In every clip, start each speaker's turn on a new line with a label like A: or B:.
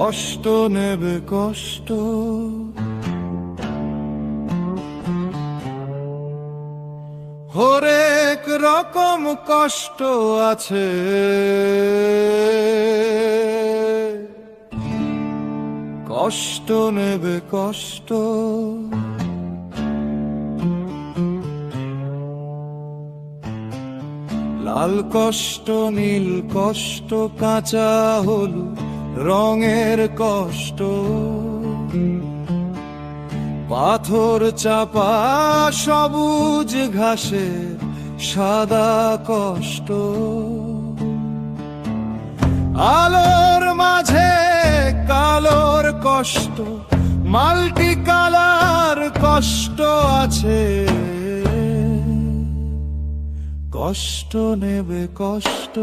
A: কষ্ট নেবে কষ্ট, হরেক রকম কষ্ট আছে, কষ্ট নেবে কষ্ট। লাল কষ্ট, নীল কষ্ট, কাঁচা হলুদ রঙের কষ্ট, পাথর চাপা সবুজ ঘাসে সাদা কষ্ট, আলোর মাঝে কালোর কষ্ট, মাল্টি কালার কষ্ট আছে, কষ্ট নেবে কষ্ট।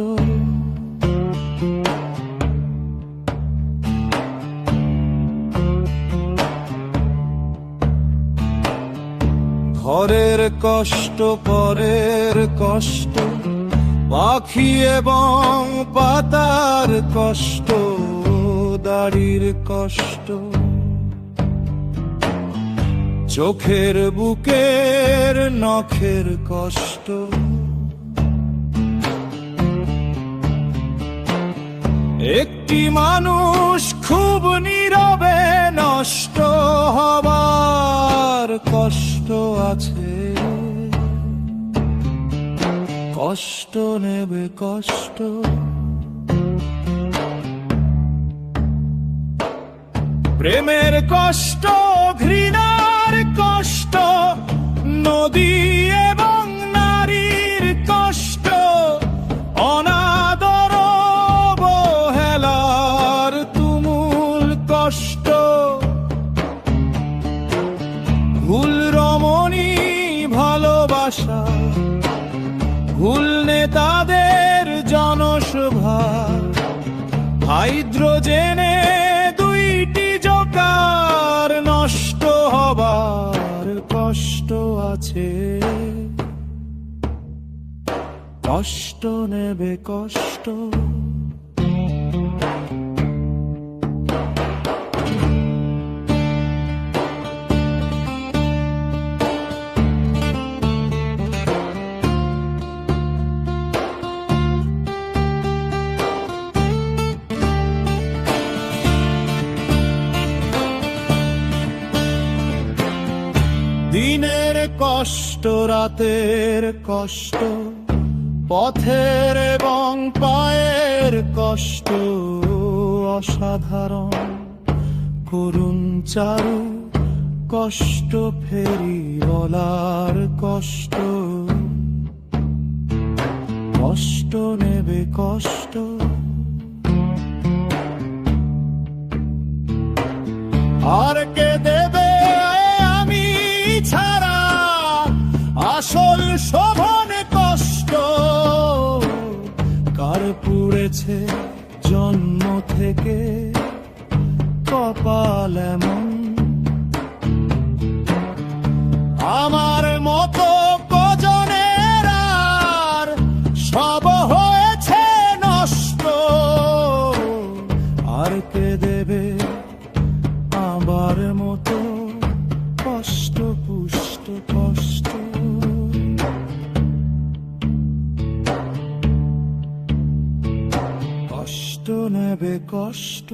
A: ঘরের কষ্ট, পরের কষ্ট, পাখি এবং পাতার কষ্ট, দাড়ির কষ্ট, চোখের বুকের নখের কষ্ট, একটি মানুষ খুব নীরবে নষ্ট হবার কষ্ট আছে, কষ্ট নেবে কষ্ট। প্রেমের কষ্ট, ঘৃণার কষ্ট, নদী এবং নারীর কষ্ট, অনাদর অবহেলার তুমুল কষ্ট, ভুল রমণী ভালোবাসা, ভুল নেতাদের জনসভা, হাইড্রোজেনে দুইটি জোকার নষ্ট হবার কষ্ট আছে, কষ্ট নেবে কষ্ট। দিনের কষ্ট, রাতের কষ্ট, পথের এবং পায়ের কষ্ট, অসাধারণ করুণ চারু কষ্ট, ফেরিওয়ালার কষ্ট, কষ্ট নেবে কষ্ট। আর কে দেবে আমি ছাড়া আসল শোভন কষ্ট, কার পুড়েছে জন্ম থেকে কপাল এমন, আমার মতো কজনের আর সব হয়েছে নষ্ট, আর কে দেবে আমার মতো কষ্ট পুষ্ট কষ্ট, কষ্ট নেবে কষ্ট।